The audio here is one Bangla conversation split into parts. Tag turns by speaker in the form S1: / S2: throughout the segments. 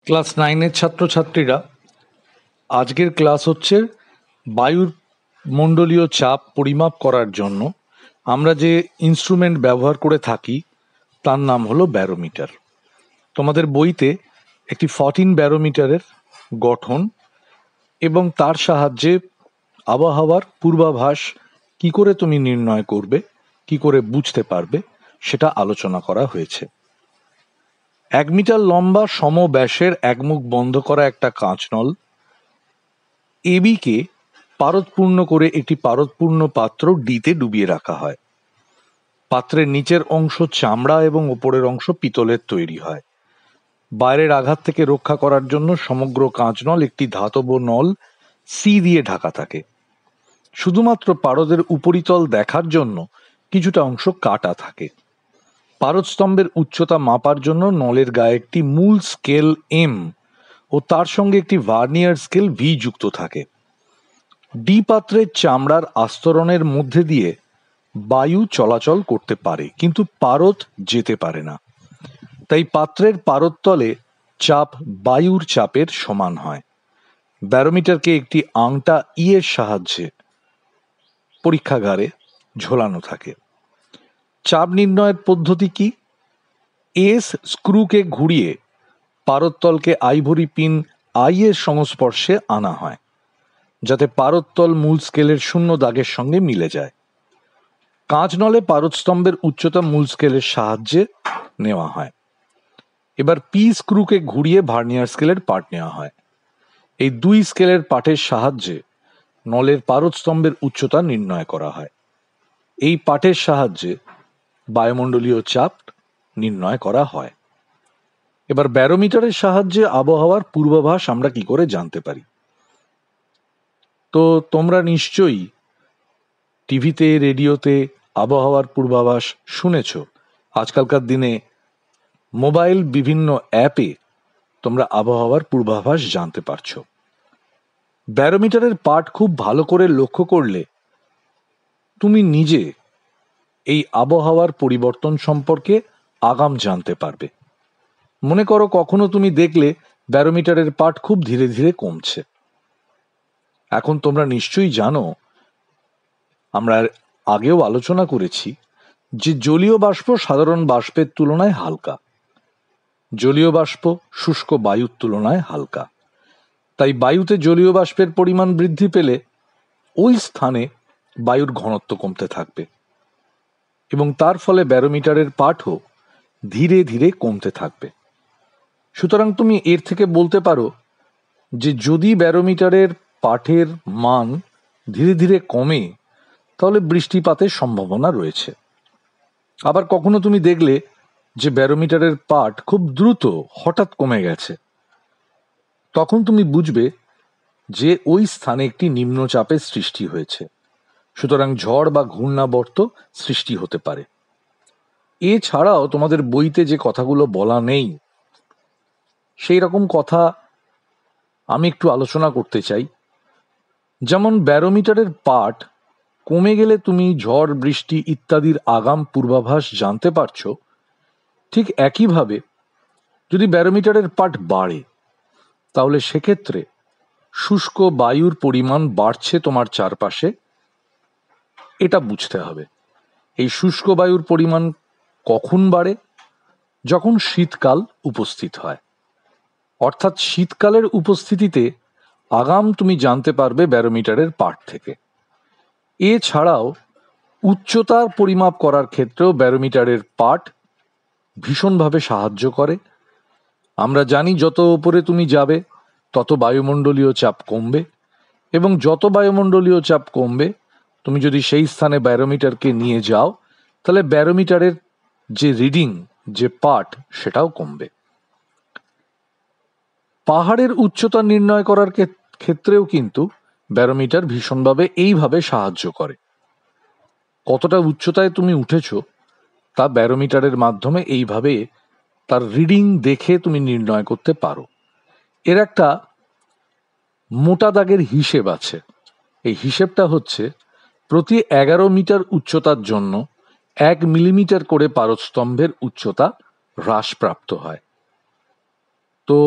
S1: ক্লাস 9-এর ছাত্রছাত্রীরা, আজকের ক্লাস হচ্ছে বায়ুর মণ্ডলীয় চাপ পরিমাপ করার জন্য আমরা যে ইনস্ট্রুমেন্ট ব্যবহার করে থাকি তার নাম হলো ব্যারোমিটার। তোমাদের বইতে একটি 14 ব্যারোমিটারের গঠন এবং তার সাহায্যে আবহাওয়ার পূর্বাভাস কি করে তুমি নির্ণয় করবে, কি করে বুঝতে পারবে, সেটা আলোচনা করা হয়েছে। 1 মিটার লম্বা সমব্যাসের একমুখ বন্ধ করা একটা কাঁচনল এবিকে পারদপূর্ণ করে একটি পারদপূর্ণ পাত্র ডিতে ডুবিয়ে রাখা হয়। পাত্রের নিচের অংশ চামড়া এবং ওপরের অংশ পিতলের তৈরি হয়। বাইরের আঘাত থেকে রক্ষা করার জন্য সমগ্র কাঁচনল একটি ধাতব নল সি দিয়ে ঢাকা থাকে। শুধুমাত্র পারদের উপরিতল দেখার জন্য কিছুটা অংশ কাটা থাকে। পারদস্তম্ভের উচ্চতা মাপার জন্য নলের গায়ে একটি মূল স্কেল এম ও তার সঙ্গে একটি ভার্নিয়ার স্কেল ভি যুক্ত থাকে। ডি পাত্রের চামড়ার আস্তরণের মধ্যে দিয়ে বায়ু চলাচল করতে পারে, কিন্তু পারদ যেতে পারে না। তাই পাত্রের পারদতলে চাপ বায়ুর চাপের সমান হয়। ব্যারোমিটারকে একটি আংটা ই এর সাহায্যে পরীক্ষাগারে ঝোলানো থাকে। চাপ নির্ণয়ের পদ্ধতি কি? এস স্ক্রুকে ঘুরিয়ে পারদতলকে আইভরি পিন আই এর সংস্পর্শে আনা হয়, যাতে পারদতল মূল স্কেলের শূন্য দাগের সঙ্গে মিলে যায়। কাঁচনলে পারদস্তম্ভের উচ্চতা মূল স্কেলের সাহায্যে নেওয়া হয়। এবার পি স্ক্রুকে ঘুরিয়ে ভার্নিয়ার স্কেলের পাঠ নেওয়া হয়। এই দুই স্কেলের পাঠের সাহায্যে নলের পারদস্তম্ভের উচ্চতা নির্ণয় করা হয়। এই পাঠের সাহায্যে বায়ুমণ্ডলীয় চাপ নির্ণয় করা হয়। এবার ব্যারোমিটারের সাহায্যে আবহাওয়ার পূর্বাভাস আমরা কি করে জানতে পারি? তো তোমরা নিশ্চয়ই টিভিতে, রেডিওতে আবহাওয়ার পূর্বাভাস শুনেছ। আজকালকার দিনে মোবাইল বিভিন্ন অ্যাপে তোমরা আবহাওয়ার পূর্বাভাস জানতে পারছো। ব্যারোমিটারের পাঠ খুব ভালো করে লক্ষ্য করলে তুমি নিজে এই আবহাওয়ার পরিবর্তন সম্পর্কে আগাম জানতে পারবে। মনে করো কখনো তুমি দেখলে ব্যারোমিটারের পাঠ খুব ধীরে ধীরে কমছে। এখন তোমরা নিশ্চয়ই জানো, আমরা আগেও আলোচনা করেছি যে জলীয় বাষ্প সাধারণ বাষ্পের তুলনায় হালকা। জলীয় বাষ্প শুষ্ক বায়ুর তুলনায় হালকা। তাই বায়ুতে জলীয় বাষ্পের পরিমাণ বৃদ্ধি পেলে ওই স্থানে বায়ুর ঘনত্ব কমতে থাকবে এবং তার ফলে ব্যারোমিটারের পাঠও ধীরে ধীরে কমতে থাকবে। সুতরাং তুমি এর থেকে বলতে পারো যে যদি ব্যারোমিটারের পাঠের মান ধীরে ধীরে কমে তাহলে বৃষ্টিপাতের সম্ভাবনা রয়েছে। আবার কখনো তুমি দেখলে যে ব্যারোমিটারের পাঠ খুব দ্রুত হঠাৎ কমে গেছে, তখন তুমি বুঝবে যে ওই স্থানে একটি নিম্নচাপের সৃষ্টি হয়েছে। সুতরাং ঝড় বা ঘূর্ণাবর্ত সৃষ্টি হতে পারে। এছাড়াও তোমাদের বইতে যে কথাগুলো বলা নেই সেই রকম কথা আমি একটু আলোচনা করতে চাই। যেমন ব্যারোমিটারের পাঠ কমে গেলে তুমি ঝড়, বৃষ্টি ইত্যাদির আগাম পূর্বাভাস জানতে পারছো, ঠিক একইভাবে যদি ব্যারোমিটারের পাঠ বাড়ে তাহলে সেক্ষেত্রে শুষ্ক বায়ুর পরিমাণ বাড়ছে তোমার চারপাশে, এটা বুঝতে হবে। এই শুষ্ক বায়ুর পরিমাণ কখন বাড়ে? যখন শীতকাল উপস্থিত হয়। অর্থাৎ শীতকালের উপস্থিতিতে আগাম তুমি জানতে পারবে ব্যারোমিটারের পাঠ থেকে। এছাড়াও উচ্চতার পরিমাপ করার ক্ষেত্রেও ব্যারোমিটারের পাঠ ভীষণভাবে সাহায্য করে। আমরা জানি যত উপরে তুমি যাবে তত বায়ুমণ্ডলীয় চাপ কমবে, এবং যত বায়ুমণ্ডলীয় চাপ কমবে তুমি যদি সেই স্থানে ব্যারোমিটারকে নিয়ে যাও তাহলে ব্যারোমিটারের যে রিডিং, যে পাঠ, সেটাও কমবে। পাহাড়ের উচ্চতা নির্ণয় করার ক্ষেত্রেও কিন্তু ব্যারোমিটার ভীষণভাবে এইভাবে সাহায্য করে। কতটা উচ্চতায় তুমি উঠেছ তা ব্যারোমিটারের মাধ্যমে এইভাবে তার রিডিং দেখে তুমি নির্ণয় করতে পারো। এর একটা মোটা দাগের হিসেব আছে। এই হিসেবটা হচ্ছে প্রতি 11 মিটার উচ্চতার জন্য 1 মিলিমিটার করে পারদস্তম্ভের উচ্চতা হ্রাসপ্রাপ্ত হয়। তো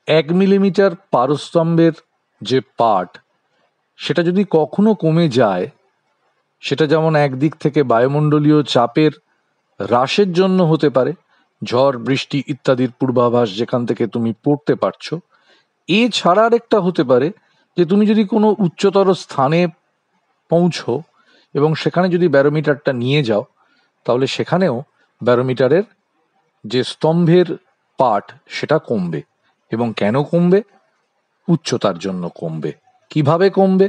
S1: 1 মিলিমিটার পারস্তম্ভের যে পাঠ, সেটা যদি কখনো কমে যায়, সেটা যেমন একদিক থেকে বায়ুমণ্ডলীয় চাপের হ্রাসের জন্য হতে পারে, ঝড় বৃষ্টি ইত্যাদির পূর্বাভাস যেখান থেকে তুমি পড়তে পারছো। এছাড়া আরেকটা হতে পারে যে তুমি যদি কোনো উচ্চতর স্থানে পৌঁছো এবং সেখানে যদি ব্যারোমিটারটা নিয়ে যাও, তাহলে সেখানেও ব্যারোমিটারের যে স্তম্ভের পাঠ সেটা কমবে। এবং কেন কমবে? উচ্চতার জন্য কমবে। কিভাবে কমবে?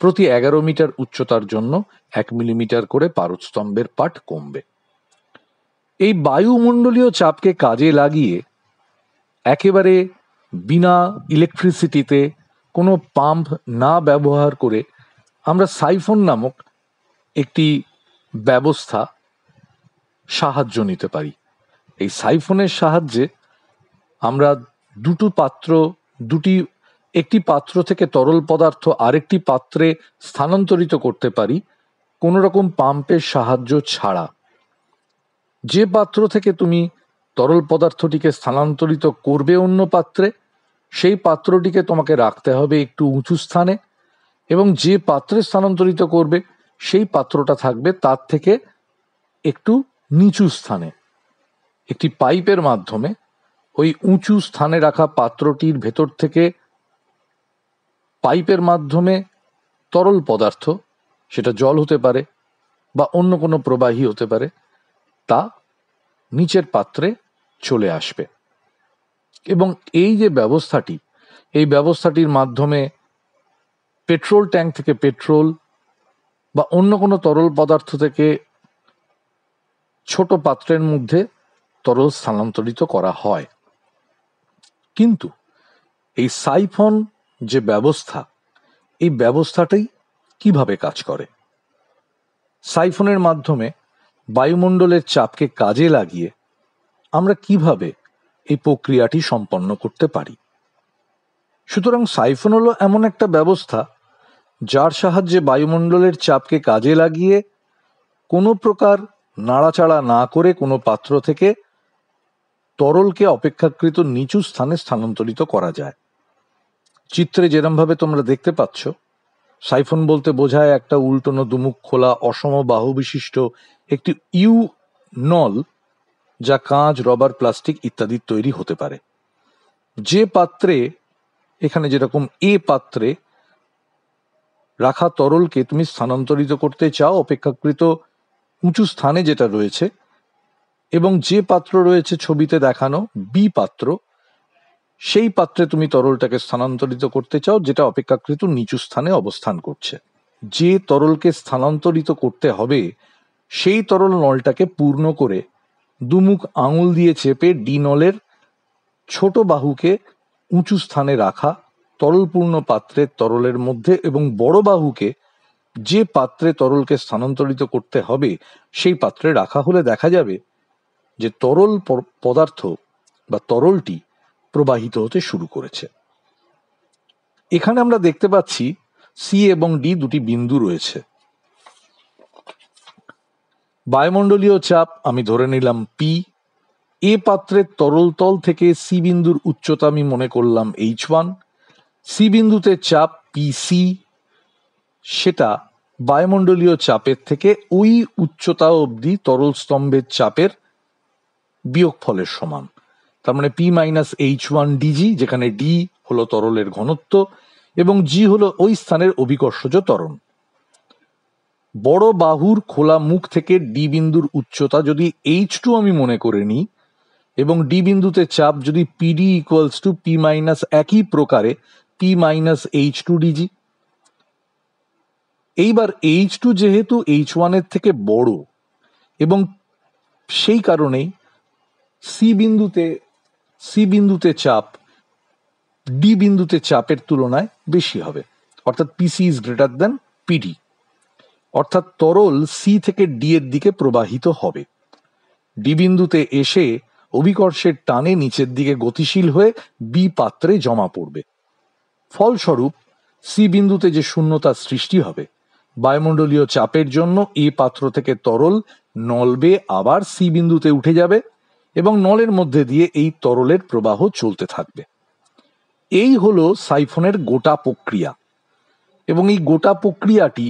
S1: প্রতি 11 মিটার উচ্চতার জন্য 1 মিলিমিটার করে পারস্তম্ভের পাঠ কমবে। এই বায়ুমণ্ডলীয় চাপকে কাজে লাগিয়ে একেবারে বিনা ইলেকট্রিসিটিতে, কোনো পাম্প না ব্যবহার করে, আমরা সাইফন নামক একটি ব্যবস্থা সাহায্য নিতে পারি। এই সাইফনের সাহায্যে আমরা একটি পাত্র থেকে তরল পদার্থ আরেকটি পাত্রে স্থানান্তরিত করতে পারি কোনো রকম পাম্পের সাহায্য ছাড়া। যে পাত্র থেকে তুমি তরল পদার্থটিকে স্থানান্তরিত করবে অন্য পাত্রে, সেই পাত্রটিকে তোমাকে রাখতে হবে একটু উঁচু স্থানে, এবং যে পাত্রে স্থানান্তরিত করবে সেই পাত্রটা থাকবে তার থেকে একটু নিচু স্থানে। একটি পাইপের মাধ্যমে ওই উঁচু স্থানে রাখা পাত্রটির ভেতর থেকে পাইপের মাধ্যমে তরল পদার্থ, সেটা জল হতে পারে বা অন্য কোনো প্রবাহী হতে পারে, তা নিচের পাত্রে চলে আসবে। এবং এই যে ব্যবস্থাটি, এই ব্যবস্থাটির মাধ্যমে পেট্রোল ট্যাঙ্ক থেকে পেট্রোল বা অন্য কোনো তরল পদার্থ থেকে ছোট পাত্রের মধ্যে তরল স্থানান্তরিত করা হয়। কিন্তু এই সাইফন যে ব্যবস্থা, এই ব্যবস্থাটাই কিভাবে কাজ করে? সাইফনের মাধ্যমে বায়ুমণ্ডলের চাপকে কাজে লাগিয়ে আমরা কিভাবে এই প্রক্রিয়াটি সম্পন্ন করতে পারি? সুতরাং সাইফন হলো এমন একটা ব্যবস্থা যার সাহায্যে বায়ুমণ্ডলের চাপকে কাজে লাগিয়ে কোনো প্রকার নাড়াচাড়া না করে কোনো পাত্র থেকে তরলকে অপেক্ষাকৃত নিচু স্থানে স্থানান্তরিত করা যায়। চিত্রে যেরমভাবে তোমরা দেখতে পাচ্ছ, সাইফন বলতে বোঝায় একটা উল্টোনো দুমুখ খোলা অসম বাহু বিশিষ্ট একটি ইউ নল, যা কাঁচ, রবার, প্লাস্টিক ইত্যাদির তৈরি হতে পারে। যে পাত্রে, এখানে যেরকম এ পাত্রে রাখা তরলকে তুমি স্থানান্তরিত করতে চাও অপেক্ষাকৃত উঁচু স্থানে যেটা রয়েছে, এবং যে পাত্র রয়েছে ছবিতে দেখানো বি পাত্র, সেই পাত্রে তুমি তরলটাকে স্থানান্তরিত করতে চাও যেটা অপেক্ষাকৃত নিচু স্থানে অবস্থান করছে। যে তরলকে স্থানান্তরিত করতে হবে সেই তরল নলটাকে পূর্ণ করে দুমুখ আঙুল দিয়ে চেপে ডি নলের ছোট বাহুকে উঁচু স্থানে রাখা তরলপূর্ণ পাত্রের তরলের মধ্যে, এবং বড় বাহুকে যে পাত্রে তরলকে স্থানান্তরিত করতে হবে সেই পাত্রে রাখা হলে দেখা যাবে যে তরল পদার্থ বা তরলটি প্রবাহিত হতে শুরু করেছে। এখানে আমরা দেখতে পাচ্ছি সি এবং ডি দুটি বিন্দু রয়েছে। বায়ুমণ্ডলীয় চাপ আমি ধরে নিলাম পি। এ পাত্রের তরল তল থেকে সি বিন্দুর উচ্চতা আমি মনে করলাম H1। সি বিন্দুতে চাপ পিসি, সেটা বায়ুমণ্ডলীয় চাপের থেকে ওই উচ্চতা অবধি তরল স্তম্ভের চাপের বিয়োগফলের সমান। তার মানে পি মাইনাস H1 ডিজি, যেখানে ডি হলো তরলের ঘনত্ব এবং জি হলো ওই স্থানের অভিকর্ষজ ত্বরণ। বড় বাহুর খোলা মুখ থেকে ডি বিন্দুর উচ্চতা যদি H2 আমি মনে করে নিই, এবং ডি বিন্দুতে চাপ যদি PD equals to P minus একই প্রকারে পি মাইনাস H2 ডিজি। এইবার H2 যেহেতু H1 এর থেকে বড়, এবং সেই কারণেই সি বিন্দুতে চাপ ডি বিন্দুতে চাপের তুলনায় বেশি হবে, অর্থাৎ পিসি ইজ গ্রেটার দ্যান পিডি। অর্থাৎ তরল সি থেকে ডি এর দিকে প্রবাহিত হবে, ডি বিন্দুতে এসে অভিকর্ষের টানে নিচের দিকে গতিশীল হয়ে বি পাত্রে জমা পড়বে। ফলস্বরূপ সি বিন্দুতে যে শূন্যতার সৃষ্টি হবে, বায়ুমণ্ডলীয় চাপের জন্য এ পাত্র থেকে তরল নল বেয়ে আবার সি বিন্দুতে উঠে যাবে এবং নলের মধ্যে দিয়ে এই তরলের প্রবাহ চলতে থাকবে। এই হলো সাইফনের গোটা প্রক্রিয়া। এবং এই গোটা প্রক্রিয়াটি,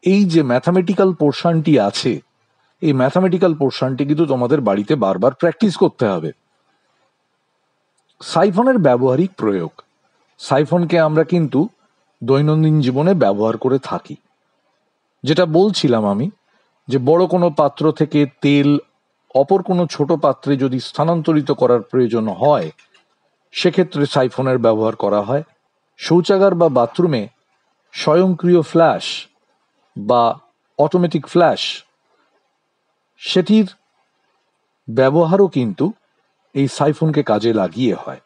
S1: এই যে ম্যাথামেটিক্যাল পোর্শনটি আছে, এই ম্যাথামেটিক্যাল পোর্শনটি কিন্তু তোমাদের বাড়িতে বারবার প্র্যাকটিস করতে হবে। সাইফনের ব্যবহারিক প্রয়োগ। সাইফনকে আমরা কিন্তু দৈনন্দিন জীবনে ব্যবহার করে থাকি। যেটা বলছিলাম আমি, যে বড় কোনো পাত্র থেকে তেল অপর কোনো ছোট পাত্রে যদি স্থানান্তরিত করার প্রয়োজন হয়, সেক্ষেত্রে সাইফনের ব্যবহার করা হয়। শৌচাগার বা বাথরুমে স্বয়ংক্রিয় ফ্ল্যাশ বা অটোমেটিক ফ্ল্যাশ, সেটির ব্যবহারও কিন্তু এই সাইফনকে কাজে লাগিয়ে হয়।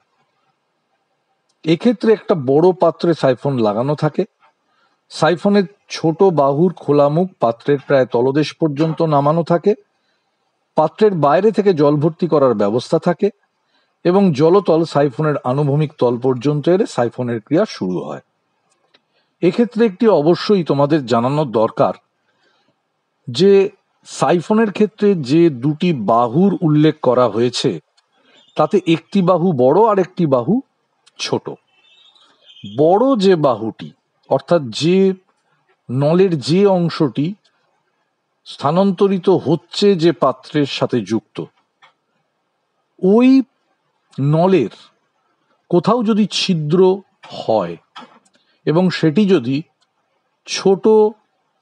S1: এক্ষেত্রে একটা বড় পাত্রে সাইফন লাগানো থাকে। সাইফনের ছোট বাহুর খোলা মুখ পাত্রের প্রায় তলদেশ পর্যন্ত নামানো থাকে। পাত্রের বাইরে থেকে জল ভর্তি করার ব্যবস্থা থাকে এবং জলতল সাইফনের আনুভূমিক তল পর্যন্ত এলে সাইফনের ক্রিয়া শুরু হয়। এক্ষেত্রে একটি অবশ্যই তোমাদের জানানোর দরকার যে সাইফনের ক্ষেত্রে যে দুটি বাহুর উল্লেখ করা হয়েছে, তাতে একটি বাহু বড় আর একটি বাহু ছোট। বড় যে বাহুটি, অর্থাৎ যে নলের যে অংশটি স্থানান্তরিত হচ্ছে যে পাত্রের সাথে যুক্ত, ওই নলের কোথাও যদি ছিদ্র হয় এবং সেটি যদি ছোট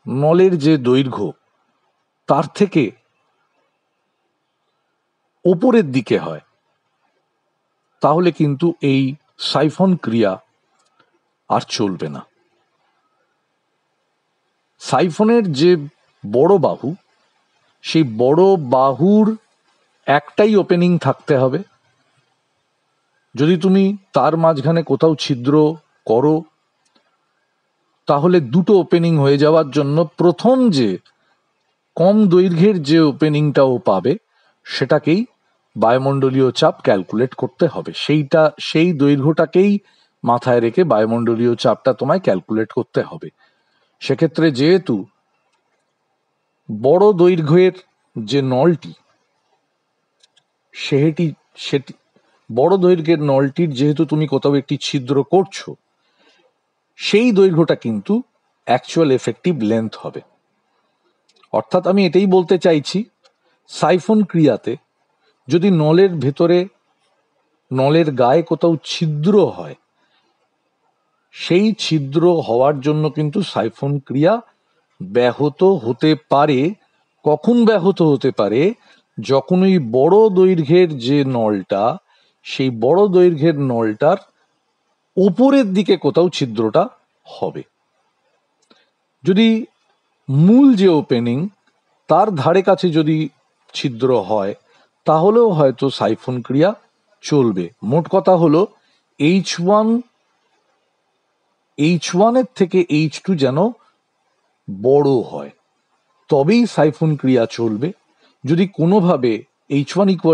S1: নলের যে দৈর্ঘ্য তার থেকে ওপরের দিকে হয়, তাহলে কিন্তু এই সাইফন ক্রিয়া আর চলবে না। সাইফনের যে বড় বাহু, সেই বড় বাহুর একটাই ওপেনিং থাকতে হবে। যদি তুমি তার মাঝখানে কোথাও ছিদ্র করো, তাহলে দুটো ওপেনিং হয়ে যাওয়ার জন্য প্রথম যে কম দৈর্ঘ্যের যে ওপেনিংটা ও পাবে, সেটাকেই বায়ুমণ্ডলীয় চাপ ক্যালকুলেট করতে হবে। সেই দৈর্ঘ্যটাকেই মাথায় রেখে বায়ুমণ্ডলীয় চাপটা তোমায় ক্যালকুলেট করতে হবে। সেক্ষেত্রে যেহেতু বড় দৈর্ঘ্যের যে নলটি, সেটি বড় দৈর্ঘ্যের নলটির যেহেতু তুমি কোথাও একটি ছিদ্র করছো, সেই দৈর্ঘ্যটা কিন্তু অ্যাকচুয়াল এফেক্টিভ লেন্থ হবে। অর্থাৎ আমি এটাই বলতে চাইছি, সাইফন ক্রিয়াতে যদি নলের ভেতরে, নলের গায়ে কোথাও ছিদ্র হয়, সেই ছিদ্র হওয়ার জন্য কিন্তু সাইফন ক্রিয়া ব্যাহত হতে পারে। কখন ব্যাহত হতে পারে? যখন ওই বড় দৈর্ঘ্যের যে নলটা, সেই বড় দৈর্ঘ্যের নলটার ওপরের দিকে কোথাও ছিদ্রটা হবে। যদি মূল যে ওপেনিং তার ধারে কাছে যদি ছিদ্র হয়, তাহলেও হয়তো সাইফন ক্রিয়া চলবে। মোট কথা হলো H1 এর থেকে H2 যেন বড় হয়, তবেই সাইফন ক্রিয়া চলবে। যদি কোনোভাবে H1 =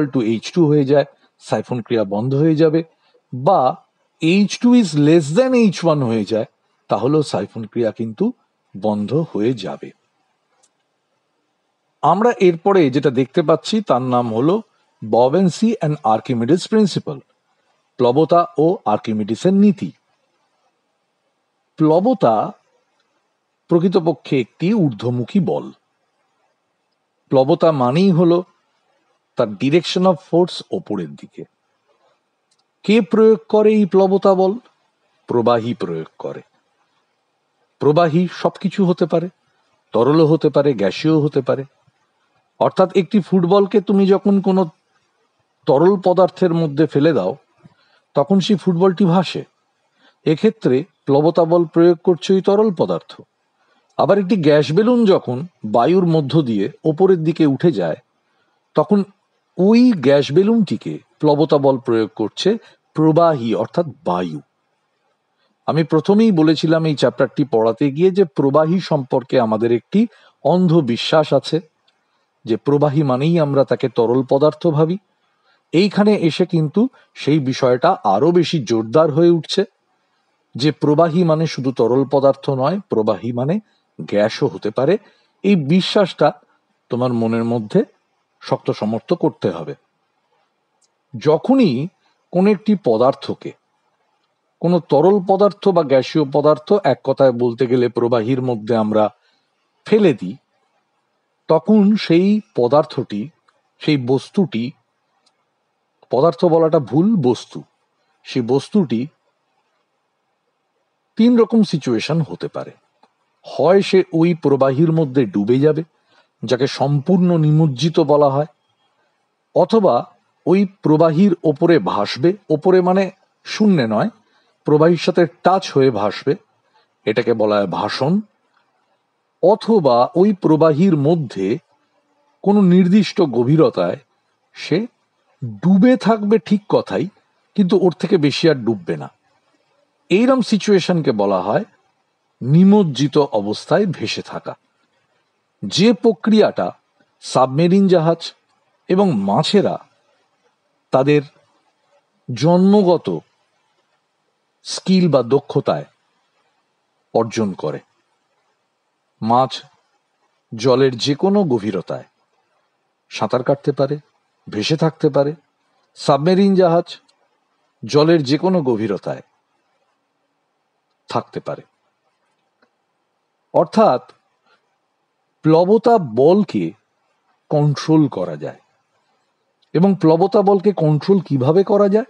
S1: H2 হয়ে যায়, সাইফন ক্রিয়া বন্ধ হয়ে যাবে, বা H2 is less than H1 হয়ে যায়, তাহলেও সাইফন ক্রিয়া কিন্তু বন্ধ হয়ে যাবে। আমরা এরপরে যেটা দেখতে পাচ্ছি তার নাম হলো বভেন্সি অ্যান্ড আর্কিমিডিস প্রিন্সিপাল, প্লবতা ও আর্কিমিডিসের নীতি। প্লবতা প্রকৃতপক্ষে একটি ঊর্ধ্বমুখী বল। প্লবতা মানেই হলো তার ডিরেকশন অফ ফোর্স ওপরের দিকে। কে প্রয়োগ করে এই প্লবতা বল? প্রবাহী প্রয়োগ করে। প্রবাহী সবকিছু হতে পারে, তরলও হতে পারে, গ্যাসীয় হতে পারে। অর্থাৎ একটি ফুটবলকে তুমি যখন কোনো তরল পদার্থের মধ্যে ফেলে দাও, তখন সেই ফুটবলটি ভাসে। এক্ষেত্রে প্লবতা বল প্রয়োগ করছে ওই তরল পদার্থ। আবার একটি গ্যাস বেলুন যখন বায়ুর মধ্য দিয়ে ওপরের দিকে উঠে যায়, তখন ওই গ্যাস বেলুনটিকে প্লবতা বল প্রয়োগ করছে প্রবাহী অর্থাৎ বায়ু। আমি প্রথমেই বলেছিলাম এই চ্যাপ্টারটি পড়াতে গিয়ে যে প্রবাহী সম্পর্কে আমাদের একটি অন্ধবিশ্বাস আছে, যে প্রবাহী মানেই আমরা তাকে তরল পদার্থ ভাবি। এইখানে এসে কিন্তু সেই বিষয়টা আরো বেশি জোরদার হয়ে উঠছে, যে প্রবাহী মানে শুধু তরল পদার্থ নয়, প্রবাহী মানে গ্যাসও হতে পারে। এই বিশ্বাসটা তোমার মনের মধ্যে শক্ত সমর্থ করতে হবে। যখনই কোন একটি পদার্থকে কোনো তরল পদার্থ বা গ্যাসীয় পদার্থ, এক কথায় বলতে গেলে প্রবাহীর মধ্যে আমরা ফেলে দিই, তখন সেই পদার্থটি, সেই বস্তুটি, পদার্থ বলাটা ভুল, বস্তু, সেই বস্তুটি তিন রকম সিচুয়েশন হতে পারে। হয় সে ওই প্রবাহীর মধ্যে ডুবে যাবে, যাকে সম্পূর্ণ নিমজ্জিত বলা হয়, অথবা ওই প্রবাহীর ওপরে ভাসবে, ওপরে মানে শূন্যে নয়, প্রবাহীর সাথে টাচ হয়ে ভাসবে, এটাকে বলা হয় ভাসন, অথবা ওই প্রবাহীর মধ্যে কোনো নির্দিষ্ট গভীরতায় সে ডুবে থাকবে, ঠিক কথাই, কিন্তু ওর থেকে বেশি আর ডুববে না। এইরকম সিচুয়েশনকে বলা হয় নিমজ্জিত অবস্থায় ভেসে থাকা। যে প্রক্রিয়াটা সাবমেরিন জাহাজ এবং মাছেরা তাদের জন্মগত স্কিল বা দক্ষতায় অর্জন করে। মাছ জলের যে কোনো গভীরতায় সাঁতার কাটতে পারে, ভেসে থাকতে পারে। সাবমেরিন জাহাজ জলের যে কোনো গভীরতায় থাকতে পারে। অর্থাৎ প্লবতা বলকে কন্ট্রোল করা যায়। এবং প্লবতা বলকে কন্ট্রোল কিভাবে করা যায়?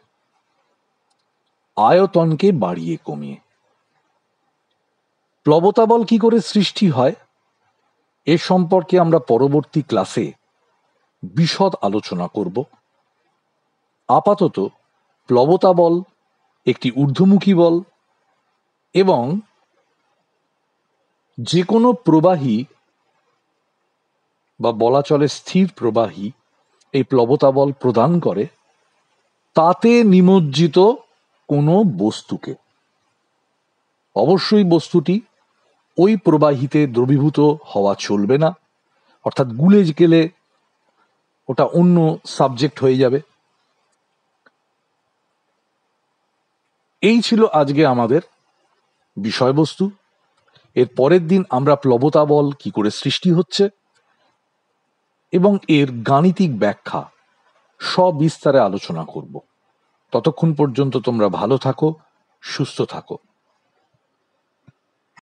S1: আয়তনকে বাড়িয়ে কমিয়ে। প্লবতা বল কি করে সৃষ্টি হয় এ সম্পর্কে আমরা পরবর্তী ক্লাসে বিশদ আলোচনা করব। আপাতত প্লবতা বল একটি ঊর্ধ্বমুখী বল এবং যে কোনো প্রবাহী বা বলা চলে স্থির প্রবাহী এই প্লবতা বল প্রদান করে তাতে নিমজ্জিত কোনো বস্তুকে। অবশ্যই বস্তুটি ওই প্রবাহীতে দ্রবীভূত হওয়া চলবে না, অর্থাৎ গুলে গেলে ওটা অন্য সাবজেক্ট হয়ে যাবে। এই ছিল আজকে আমাদের বিষয়বস্তু। এর পরের দিন আমরা প্লবতা বল কি করে সৃষ্টি হচ্ছে এবং এর গাণিতিক ব্যাখ্যা সবিস্তারে আলোচনা করব। ততক্ষণ পর্যন্ত তোমরা ভালো থাকো, সুস্থ থাকো।